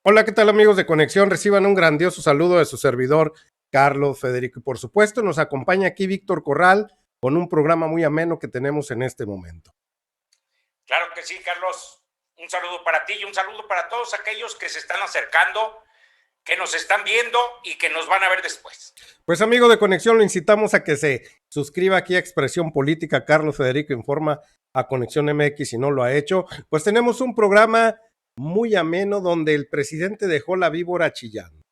Hola, ¿qué tal amigos de Conexión? Reciban un grandioso saludo de su servidor, Carlos Federico. Y por supuesto nos acompaña aquí Víctor Corral con un programa muy ameno que tenemos en este momento. Claro que sí, Carlos. Un saludo para ti y un saludo para todos aquellos que se están acercando, que nos están viendo y que nos van a ver después. Pues amigo de Conexión, lo incitamos a que se suscriba aquí a Expresión Política. Carlos Federico informa a Conexión MX si no lo ha hecho. Pues tenemos un programa muy ameno donde el presidente dejó la víbora chillando.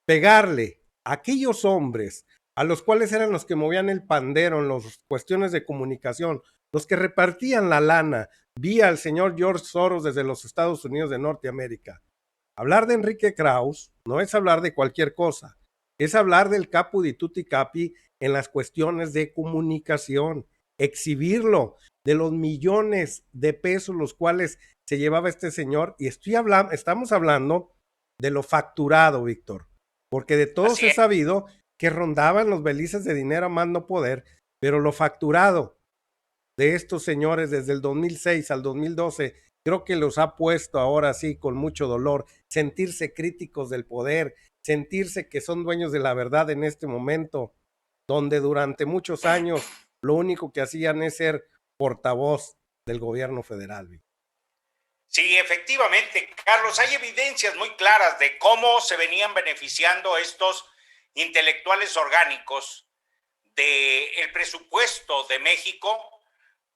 Pegarle a aquellos hombres a los cuales eran los que movían el pandero en las cuestiones de comunicación, los que repartían la lana vía el señor George Soros desde los Estados Unidos de Norteamérica. Hablar de Enrique Krauss no es hablar de cualquier cosa, es hablar del capo di tutti capi en las cuestiones de comunicación, exhibirlo, de los millones de pesos los cuales se llevaba este señor, y estamos hablando de lo facturado, Víctor, porque de todos Así he es. sabido que rondaban los belices de dinero a más no poder, pero lo facturado de estos señores desde el 2006 al 2012, creo que los ha puesto ahora sí con mucho dolor, sentirse críticos del poder, sentirse que son dueños de la verdad en este momento, donde durante muchos años lo único que hacían es ser portavoz del gobierno federal. Sí, efectivamente, Carlos, hay evidencias muy claras de cómo se venían beneficiando estos intelectuales orgánicos del presupuesto de México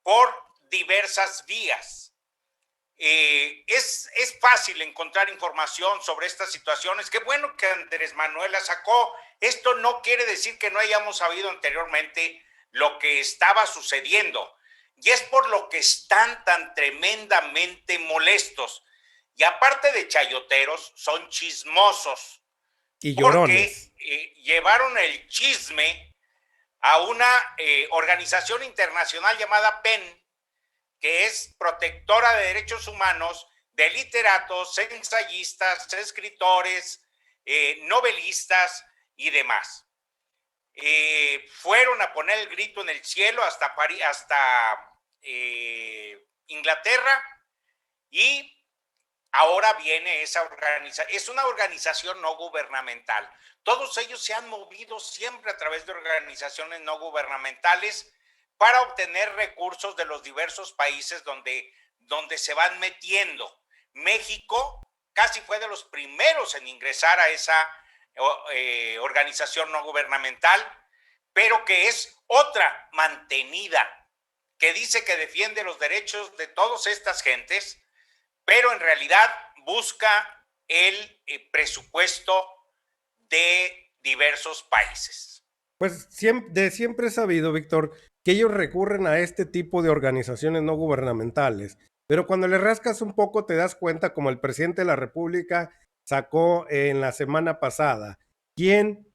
por diversas vías. Es fácil encontrar información sobre estas situaciones. Qué bueno que Andrés Manuel la sacó. Esto no quiere decir que no hayamos sabido anteriormente lo que estaba sucediendo. Y es por lo que están tan tremendamente molestos. Y aparte de chayoteros, son chismosos. Y llorones. Porque llevaron el chisme a una organización internacional llamada PEN, que es protectora de derechos humanos de literatos, ensayistas, escritores, novelistas y demás. Fueron a poner el grito en el cielo hasta Inglaterra, y ahora viene esa organización. Es una organización no gubernamental. Todos ellos se han movido siempre a través de organizaciones no gubernamentales para obtener recursos de los diversos países donde se van metiendo. México casi fue de los primeros en ingresar a esa organización no gubernamental, pero que es otra mantenida, que dice que defiende los derechos de todas estas gentes, pero en realidad busca el presupuesto de diversos países. Pues siempre he sabido, Víctor, que ellos recurren a este tipo de organizaciones no gubernamentales, pero cuando le rascas un poco te das cuenta, como el presidente de la República sacó en la semana pasada, quién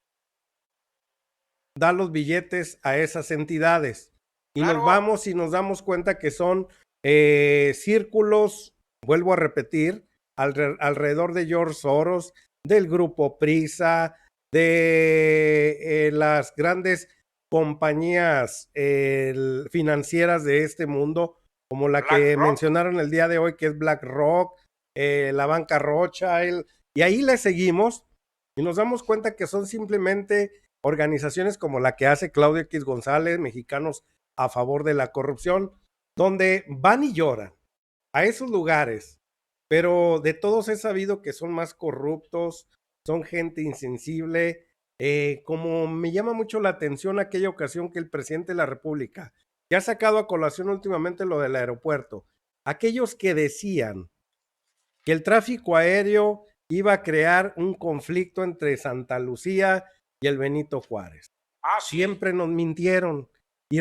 da los billetes a esas entidades. Y Claro. nos vamos y nos damos cuenta que son círculos, vuelvo a repetir, alrededor de George Soros, del grupo Prisa, de las grandes compañías financieras de este mundo, como la que mencionaron el día de hoy, que es BlackRock, la banca Rothschild, y ahí le seguimos y nos damos cuenta que son simplemente organizaciones como la que hace Claudio X González, Mexicanos a Favor de la Corrupción, donde van y lloran a esos lugares, pero de todos he sabido que son más corruptos, son gente insensible, como me llama mucho la atención aquella ocasión que el presidente de la República, que ha sacado a colación últimamente lo del aeropuerto, aquellos que decían que el tráfico aéreo iba a crear un conflicto entre Santa Lucía y el Benito Juárez. Sí. Siempre nos mintieron y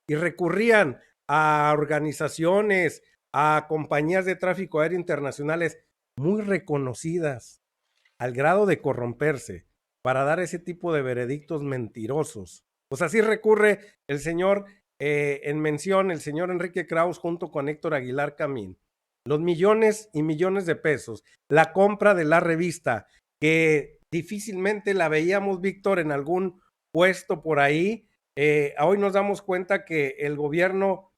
y recurrían a organizaciones, a compañías de tráfico aéreo internacionales muy reconocidas al grado de corromperse para dar ese tipo de veredictos mentirosos. Pues así recurre el señor en mención, el señor Enrique Krauss junto con Héctor Aguilar Camín. Los millones y millones de pesos, la compra de la revista, que difícilmente la veíamos, Víctor, en algún puesto por ahí. Hoy nos damos cuenta que el gobierno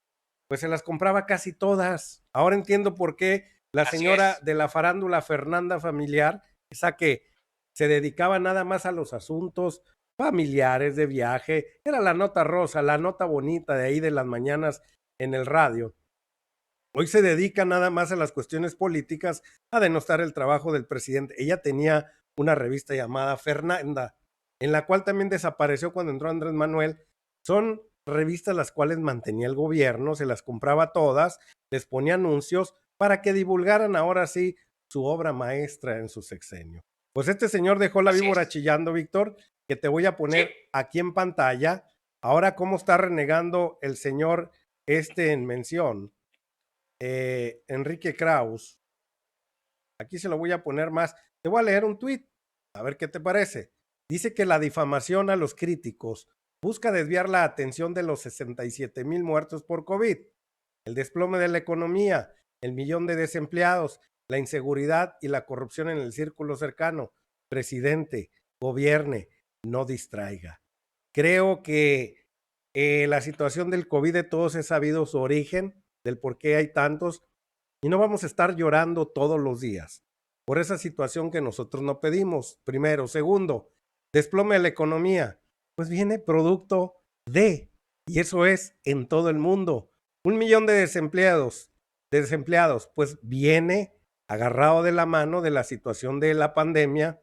pues se las compraba casi todas. Ahora entiendo por qué la Así señora es. de la farándula Fernanda Familiar, esa que se dedicaba nada más a los asuntos familiares de viaje, era la nota rosa, la nota bonita de ahí de las mañanas en el radio. Hoy se dedica nada más a las cuestiones políticas, a denostar el trabajo del presidente. Ella tenía una revista llamada Fernanda, en la cual también desapareció cuando entró Andrés Manuel. Son revistas las cuales mantenía el gobierno, se las compraba todas, les ponía anuncios para que divulgaran ahora sí su obra maestra en su sexenio. Pues este señor dejó la Así víbora es. chillando, Víctor, que te voy a Sí. poner aquí en pantalla. Ahora, cómo está renegando el señor en mención, Enrique Kraus. Aquí se lo voy a poner más. Te voy a leer un tuit, a ver qué te parece. Dice que la difamación a los críticos busca desviar la atención de los 67,000 muertos por COVID, el desplome de la economía, el millón de desempleados, la inseguridad y la corrupción en el círculo cercano. Presidente, gobierne, no distraiga. Creo que la situación del COVID de todos es sabido su origen, del por qué hay tantos, y no vamos a estar llorando todos los días por esa situación que nosotros no pedimos, primero. Segundo, desplome de la economía, pues viene producto de, y eso es en todo el mundo, 1,000,000 de desempleados, pues viene agarrado de la mano de la situación de la pandemia,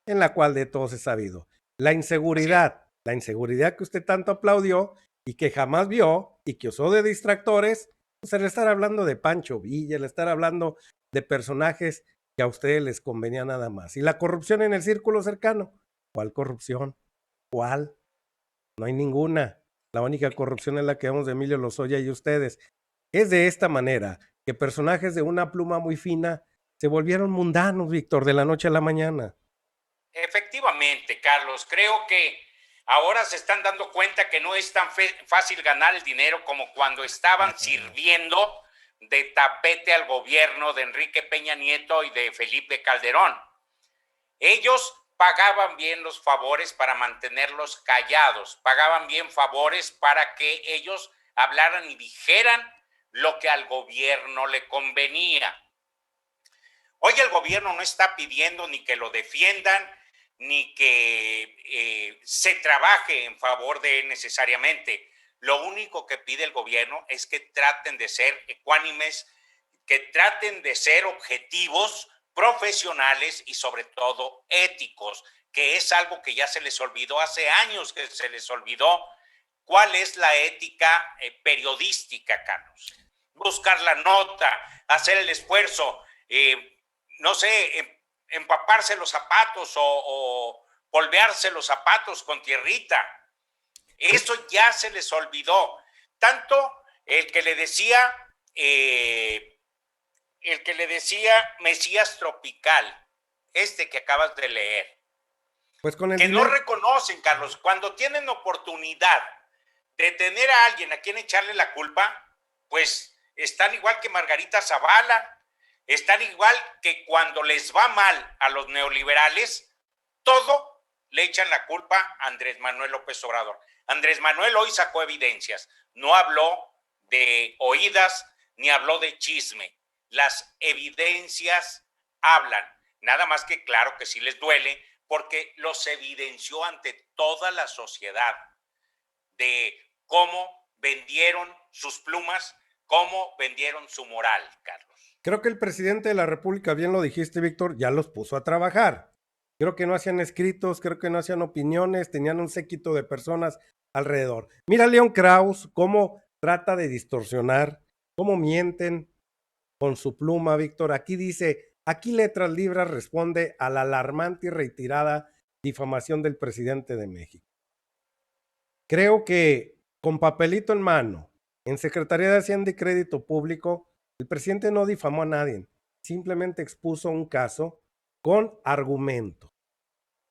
en la cual de todos es sabido. La inseguridad que usted tanto aplaudió y que jamás vio y que usó de distractores, pues el estar hablando de Pancho Villa, el estar hablando de personajes que a ustedes les convenía nada más. Y la corrupción en el círculo cercano, ¿cuál corrupción? ¿Cuál? No hay ninguna. La única corrupción es la que vemos de Emilio Lozoya y ustedes. Es de esta manera que personajes de una pluma muy fina se volvieron mundanos, Víctor, de la noche a la mañana. Efectivamente, Carlos, creo que ahora se están dando cuenta que no es tan fácil ganar el dinero como cuando estaban sirviendo de tapete al gobierno de Enrique Peña Nieto y de Felipe Calderón. Ellos pagaban bien los favores para mantenerlos callados, pagaban bien favores para que ellos hablaran y dijeran lo que al gobierno le convenía. Hoy el gobierno no está pidiendo ni que lo defiendan, ni que se trabaje en favor de él necesariamente. Lo único que pide el gobierno es que traten de ser ecuánimes, que traten de ser objetivos, profesionales y sobre todo éticos, que es algo que ya se les olvidó hace años, que se les olvidó cuál es la ética periodística, Carlos. Buscar la nota, hacer el esfuerzo, no sé, empaparse los zapatos o polvearse los zapatos con tierrita. Eso ya se les olvidó. Tanto el que le decía Mesías Tropical, que acabas de leer, pues con el que dinero no reconocen, Carlos, cuando tienen oportunidad de tener a alguien a quien echarle la culpa, pues están igual que Margarita Zavala, están igual que cuando les va mal a los neoliberales, todo le echan la culpa a Andrés Manuel López Obrador. Andrés Manuel hoy sacó evidencias, no habló de oídas ni habló de chisme. Las evidencias hablan, nada más que claro que sí les duele porque los evidenció ante toda la sociedad de cómo vendieron sus plumas, cómo vendieron su moral, Carlos. Creo que el presidente de la República, bien lo dijiste, Víctor, ya los puso a trabajar. Creo que no hacían escritos, creo que no hacían opiniones, tenían un séquito de personas alrededor. Mira León Krauss cómo trata de distorsionar, cómo mienten con su pluma, Víctor. Aquí dice, aquí Letras Libres responde a la alarmante y reiterada difamación del presidente de México. Creo que con papelito en mano, en Secretaría de Hacienda y Crédito Público, el presidente no difamó a nadie, simplemente expuso un caso con argumento.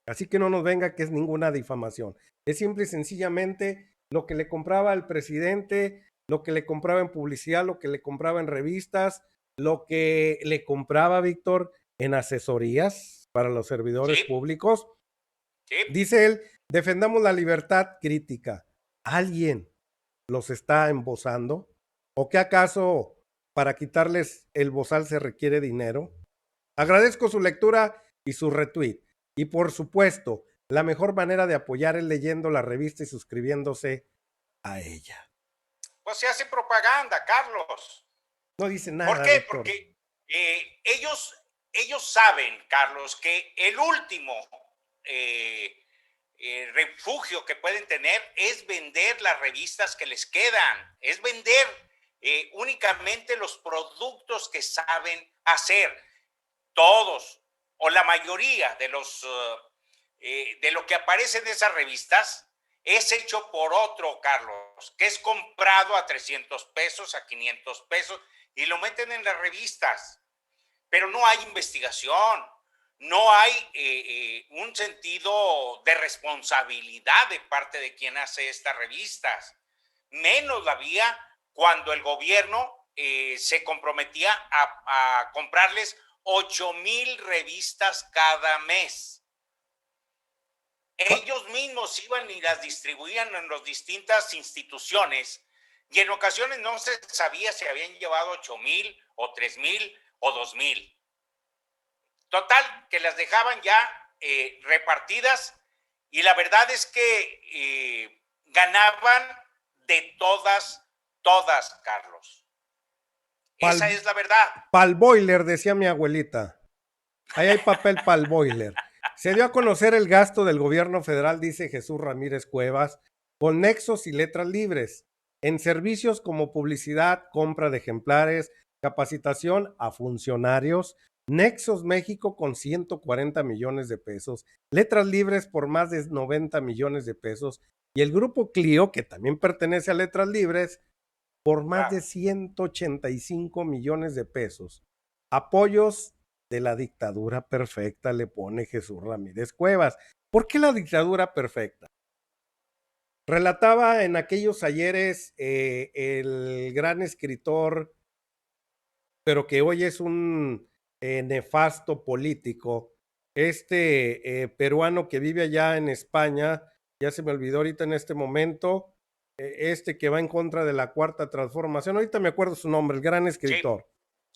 Así que no nos venga que es ninguna difamación. Es simple y sencillamente lo que le compraba al presidente, lo que le compraba en publicidad, lo que le compraba en revistas, lo que le compraba, Víctor, en asesorías para los servidores públicos. Dice él, defendamos la libertad crítica. ¿Alguien los está embosando? ¿O qué acaso para quitarles el bozal se requiere dinero. Agradezco su lectura y su retweet. Y por supuesto, la mejor manera de apoyar es leyendo la revista y suscribiéndose a ella. Pues se hace propaganda, Carlos. No dice nada, ¿Por qué? Víctor. Porque ellos saben, Carlos, que el último refugio que pueden tener es vender las revistas que les quedan, es vender únicamente los productos que saben hacer. Todos o la mayoría de lo que aparece en esas revistas es hecho por otro, Carlos, que es comprado a 300 pesos, a 500 pesos y lo meten en las revistas. Pero no hay investigación, no hay un sentido de responsabilidad de parte de quien hace estas revistas. Menos la había cuando el gobierno se comprometía a comprarles 8,000 revistas cada mes. Ellos mismos iban y las distribuían en las distintas instituciones y en ocasiones no se sabía si habían llevado 8,000 o 3,000 o 2,000. Total, que las dejaban ya repartidas y la verdad es que ganaban de todas, Carlos. Esa es la verdad. Pal boiler, decía mi abuelita. Ahí hay papel pal boiler. Se dio a conocer el gasto del gobierno federal, dice Jesús Ramírez Cuevas, con nexos y letras libres, en servicios como publicidad, compra de ejemplares, capacitación a funcionarios, Nexos México con 140 millones de pesos, letras libres por más de 90 millones de pesos, y el grupo Clio, que también pertenece a letras libres, por más de 185 millones de pesos. Apoyos de la dictadura perfecta, le pone Jesús Ramírez Cuevas. ¿Por qué la dictadura perfecta? Relataba en aquellos ayeres el gran escritor, pero que hoy es un nefasto político, peruano que vive allá en España, ya se me olvidó ahorita en este momento, que va en contra de la cuarta transformación, ahorita me acuerdo su nombre, el gran escritor.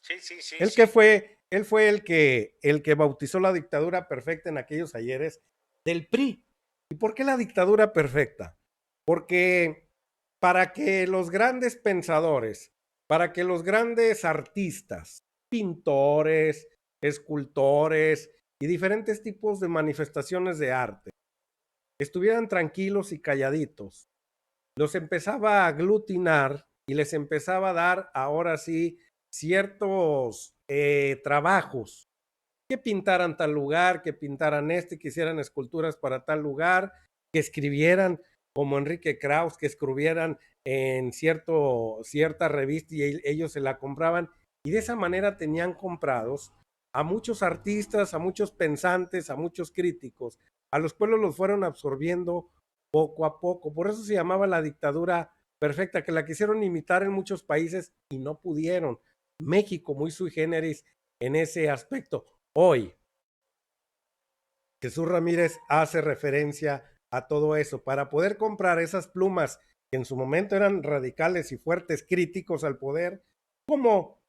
Sí. Él fue el que bautizó la dictadura perfecta en aquellos ayeres del PRI. ¿Y por qué la dictadura perfecta? Porque para que los grandes pensadores, para que los grandes artistas, pintores, escultores y diferentes tipos de manifestaciones de arte estuvieran tranquilos y calladitos, los empezaba a aglutinar y les empezaba a dar ahora sí ciertos trabajos, que pintaran tal lugar, que pintaran que hicieran esculturas para tal lugar, que escribieran como Enrique Krauss, que escribieran en cierta revista y ellos se la compraban y de esa manera tenían comprados a muchos artistas, a muchos pensantes, a muchos críticos, a los cuales los fueron absorbiendo poco a poco. Por eso se llamaba la dictadura perfecta, que la quisieron imitar en muchos países y no pudieron. México muy sui generis en ese aspecto. Hoy, Jesús Ramírez hace referencia a todo eso. Para poder comprar esas plumas que en su momento eran radicales y fuertes, críticos al poder, como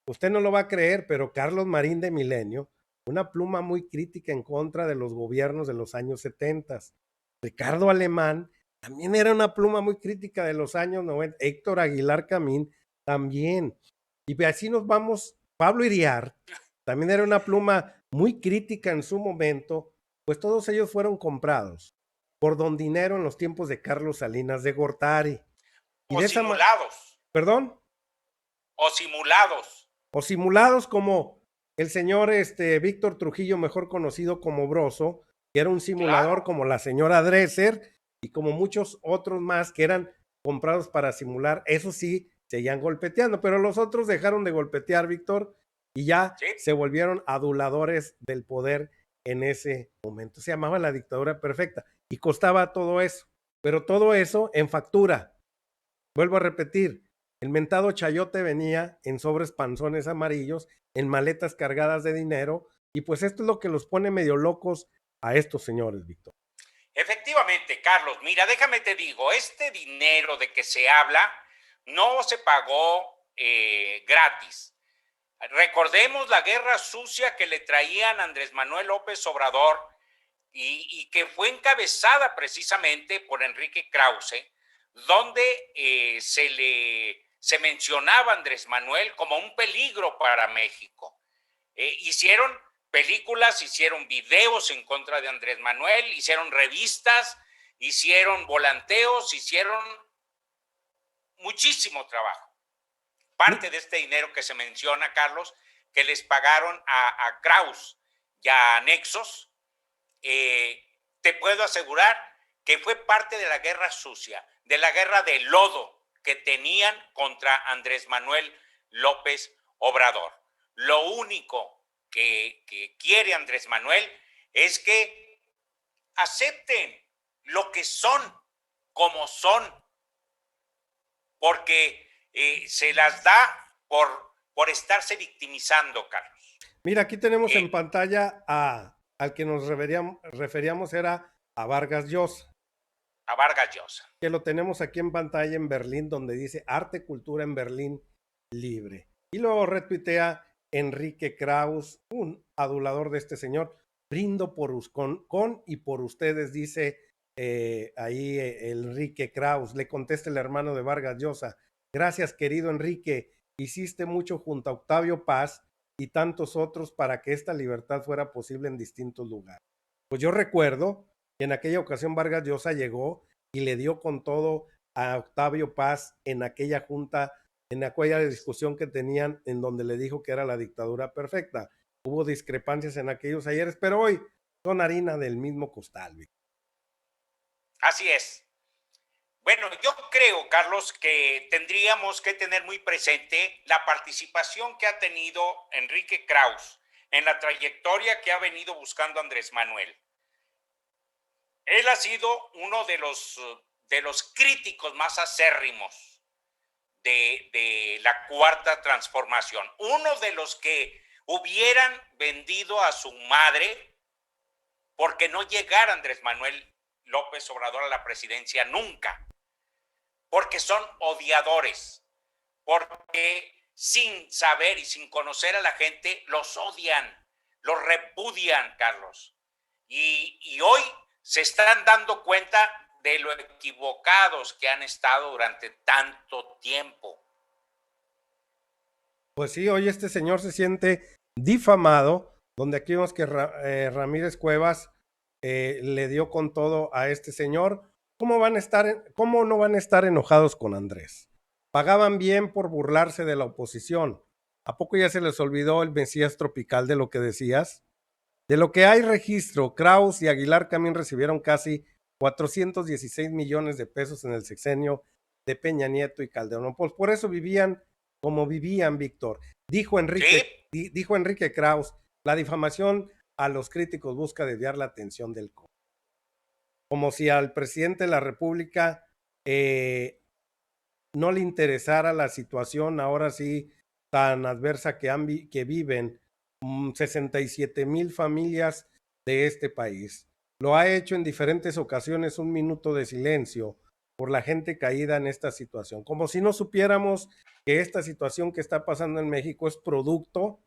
usted no lo va a creer, pero Carlos Marín de Milenio, una pluma muy crítica en contra de los gobiernos de los años 70. Ricardo Alemán también era una pluma muy crítica de los años 90. Héctor Aguilar Camín también. Y así nos vamos. Pablo Iriart también era una pluma muy crítica en su momento, pues todos ellos fueron comprados por don dinero en los tiempos de Carlos Salinas de Gortari. O simulados. ¿Perdón? O simulados. O simulados como el señor Víctor Trujillo, mejor conocido como Broso, que era un simulador, como la señora Dresser y como muchos otros más que eran comprados para simular. Eso sí, seguían golpeteando, pero los otros dejaron de golpetear, Víctor, y ya se volvieron aduladores del poder en ese momento. Se llamaba la dictadura perfecta y costaba todo eso, pero todo eso en factura. Vuelvo a repetir, el mentado chayote venía en sobres panzones amarillos, en maletas cargadas de dinero, y pues esto es lo que los pone medio locos a estos señores, Víctor. Efectivamente, Carlos, mira, déjame te digo, este dinero de que se habla no se pagó gratis. Recordemos la guerra sucia que le traían a Andrés Manuel López Obrador y que fue encabezada precisamente por Enrique Krause, donde se mencionaba a Andrés Manuel como un peligro para México. Hicieron películas, hicieron videos en contra de Andrés Manuel, hicieron revistas, hicieron volanteos, hicieron muchísimo trabajo. Parte de este dinero que se menciona, Carlos, que les pagaron a Kraus y a Nexos, te puedo asegurar que fue parte de la guerra sucia, de la guerra de lodo que tenían contra Andrés Manuel López Obrador. Lo único que quiere Andrés Manuel es que acepten lo que son, como son, porque se las da por estarse victimizando, Carlos. Mira, aquí tenemos en pantalla al que nos referíamos era a Vargas Llosa. A Vargas Llosa. Que lo tenemos aquí en pantalla en Berlín, donde dice Arte, Cultura en Berlín Libre. Y luego retuitea Enrique Krause, un adulador de este señor. Brindo con y por ustedes, dice ahí Enrique Krause. Le contesta el hermano de Vargas Llosa. Gracias, querido Enrique. Hiciste mucho junto a Octavio Paz y tantos otros para que esta libertad fuera posible en distintos lugares. Pues yo recuerdo que en aquella ocasión Vargas Llosa llegó y le dio con todo a Octavio Paz en aquella junta, en aquella discusión que tenían, en donde le dijo que era la dictadura perfecta. Hubo discrepancias en aquellos ayeres, pero hoy son harina del mismo costal. Así es. Bueno, yo creo, Carlos, que tendríamos que tener muy presente la participación que ha tenido Enrique Krause en la trayectoria que ha venido buscando Andrés Manuel. Él ha sido uno de los críticos más acérrimos de la Cuarta Transformación, uno de los que hubieran vendido a su madre porque no llegara Andrés Manuel López Obrador a la presidencia nunca, porque son odiadores, porque sin saber y sin conocer a la gente los odian, los repudian, Carlos. Y hoy se están dando cuenta de lo equivocados que han estado durante tanto tiempo. Pues sí, hoy este señor se siente difamado, donde aquí vemos que Ramírez Cuevas le dio con todo a este señor. ¿Cómo no van a estar enojados con Andrés? Pagaban bien por burlarse de la oposición. ¿A poco ya se les olvidó el Mesías tropical de lo que decías? De lo que hay registro, Krause y Aguilar Camín recibieron casi 416 millones de pesos en el sexenio de Peña Nieto y Calderón. Pues por eso vivían como vivían, Víctor. Dijo Enrique Krause, la difamación a los críticos busca desviar la atención del COVID. Como si al presidente de la República no le interesara la situación ahora sí tan adversa que viven 67,000 familias de este país. Lo ha hecho en diferentes ocasiones un minuto de silencio por la gente caída en esta situación, como si no supiéramos que esta situación que está pasando en México es producto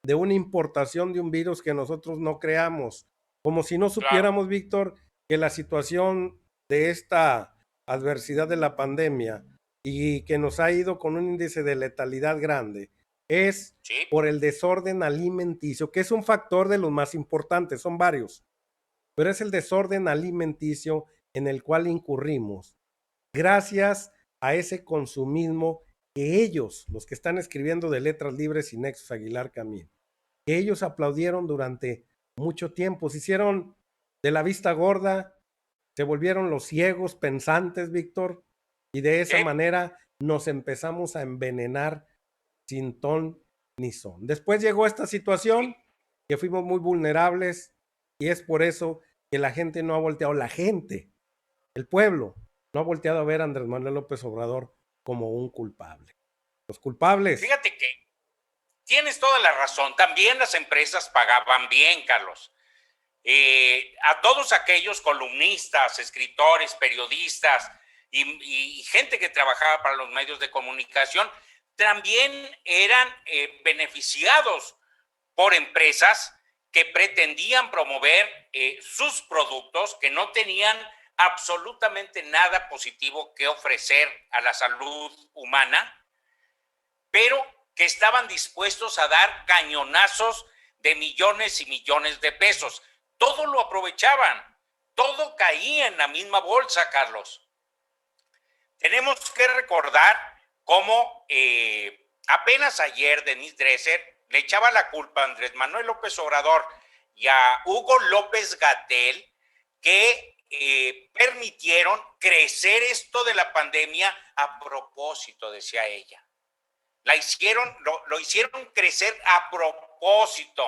de una importación de un virus que nosotros no creamos, como si no supiéramos, Víctor, que la situación de esta adversidad de la pandemia y que nos ha ido con un índice de letalidad grande es por el desorden alimenticio, que es un factor de los más importantes, son varios, pero es el desorden alimenticio en el cual incurrimos gracias a ese consumismo que ellos, los que están escribiendo de Letras Libres y Nexos Aguilar Camín, que ellos aplaudieron durante mucho tiempo, se hicieron de la vista gorda, se volvieron los ciegos pensantes, Víctor, y de esa manera nos empezamos a envenenar sin ton ni son. Después llegó esta situación que fuimos muy vulnerables y es por eso que la gente no ha volteado, el pueblo, no ha volteado a ver a Andrés Manuel López Obrador como un culpable. Los culpables. Fíjate que tienes toda la razón. También las empresas pagaban bien, Carlos. A todos aquellos columnistas, escritores, periodistas y gente que trabajaba para los medios de comunicación, también eran beneficiados por empresas que pretendían promover sus productos, que no tenían absolutamente nada positivo que ofrecer a la salud humana, pero que estaban dispuestos a dar cañonazos de millones y millones de pesos. Todo lo aprovechaban, todo caía en la misma bolsa, Carlos. Tenemos que recordar cómo apenas ayer Denise Dresser le echaba la culpa a Andrés Manuel López Obrador y a Hugo López Gatell, que permitieron crecer esto de la pandemia a propósito, decía ella. Lo hicieron crecer a propósito.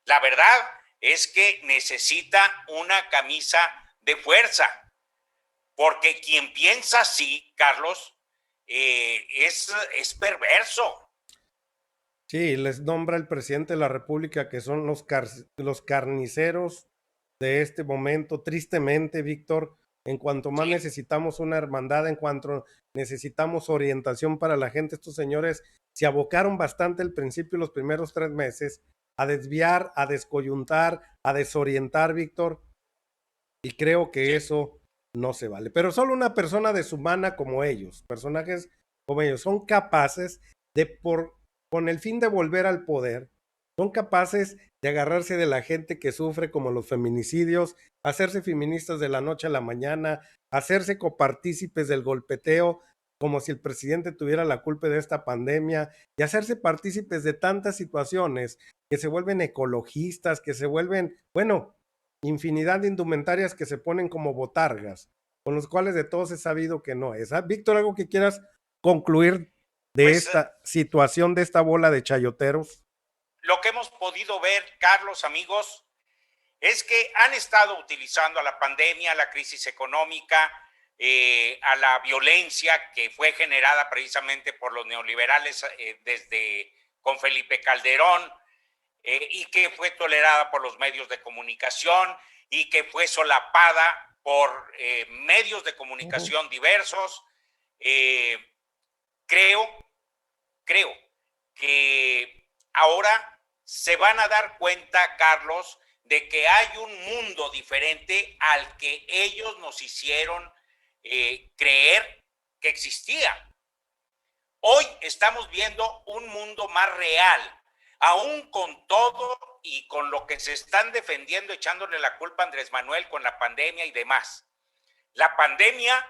La verdad es que necesita una camisa de fuerza, porque quien piensa así, Carlos, es perverso. Sí, les nombra el presidente de la República que son los carniceros de este momento. Tristemente, Víctor, en cuanto más necesitamos una hermandad, en cuanto necesitamos orientación para la gente, estos señores se abocaron bastante al principio, los primeros 3 meses, a desviar, a descoyuntar, a desorientar, Víctor, y creo que eso no se vale. Pero solo una persona deshumana como ellos, personajes como ellos, son capaces de, con el fin de volver al poder, son capaces de agarrarse de la gente que sufre, como los feminicidios, hacerse feministas de la noche a la mañana, hacerse copartícipes del golpeteo, como si el presidente tuviera la culpa de esta pandemia, y hacerse partícipes de tantas situaciones que se vuelven ecologistas, que se vuelven, bueno, infinidad de indumentarias que se ponen como botargas, con los cuales de todos he sabido que no es. Víctor, ¿algo que quieras concluir de esta situación, de esta bola de chayoteros? Lo que hemos podido ver, Carlos, amigos, es que han estado utilizando a la pandemia, a la crisis económica, a la violencia que fue generada precisamente por los neoliberales desde con Felipe Calderón, y que fue tolerada por los medios de comunicación y que fue solapada por medios de comunicación diversos. Creo que ahora se van a dar cuenta, Carlos, de que hay un mundo diferente al que ellos nos hicieron creer que existía. Hoy estamos viendo un mundo más real, aún con todo y con lo que se están defendiendo, echándole la culpa a Andrés Manuel con la pandemia y demás. La pandemia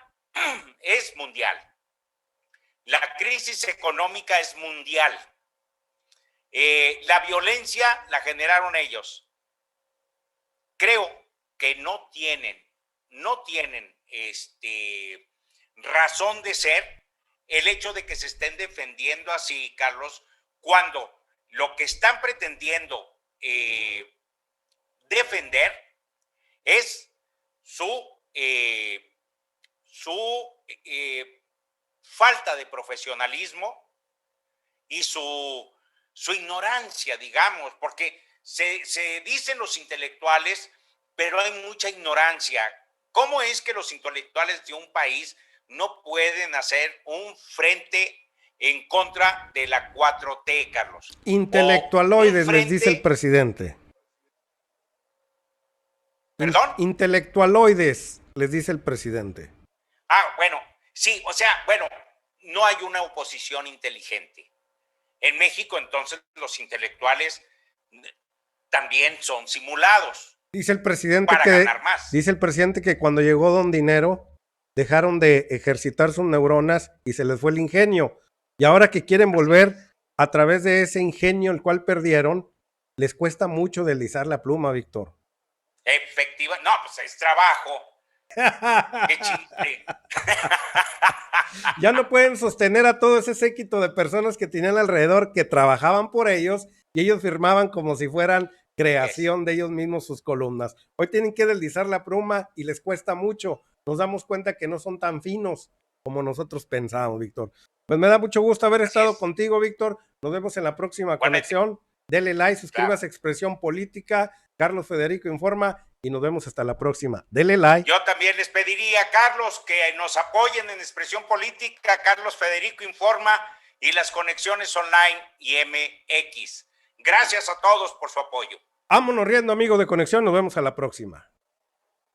es mundial. La crisis económica es mundial. La violencia la generaron ellos. Creo que no tienen razón de ser el hecho de que se estén defendiendo así, Carlos, cuando lo que están pretendiendo defender es su falta de profesionalismo y su ignorancia, digamos, porque se dicen los intelectuales, pero hay mucha ignorancia. ¿Cómo es que los intelectuales de un país no pueden hacer un frente en contra de la 4T, Carlos? Intelectualoides, les dice el presidente. ¿Perdón? Intelectualoides, les dice el presidente. Bueno, sí, o sea, no hay una oposición inteligente. En México, entonces, los intelectuales también son simulados. Dice el presidente para ganar más. Dice el presidente que cuando llegó Don Dinero, dejaron de ejercitar sus neuronas y se les fue el ingenio. Y ahora que quieren volver a través de ese ingenio el cual perdieron, les cuesta mucho deslizar la pluma, Víctor. Efectivamente, no, pues es trabajo. ¡Qué chiste! Ya no pueden sostener a todo ese séquito de personas que tenían alrededor, que trabajaban por ellos y ellos firmaban como si fueran creación de ellos mismos sus columnas. Hoy tienen que deslizar la pluma y les cuesta mucho. Nos damos cuenta que no son tan finos como nosotros pensábamos, Víctor. Pues me da mucho gusto haber estado contigo, Víctor. Nos vemos en la próxima conexión. Dele like, suscríbase a Expresión Política. Carlos Federico Informa y nos vemos hasta la próxima. Dele like. Yo también les pediría, Carlos, que nos apoyen en Expresión Política, Carlos Federico Informa, y las conexiones online y MX. Gracias a todos por su apoyo. Vámonos riendo, amigos de Conexión. Nos vemos a la próxima.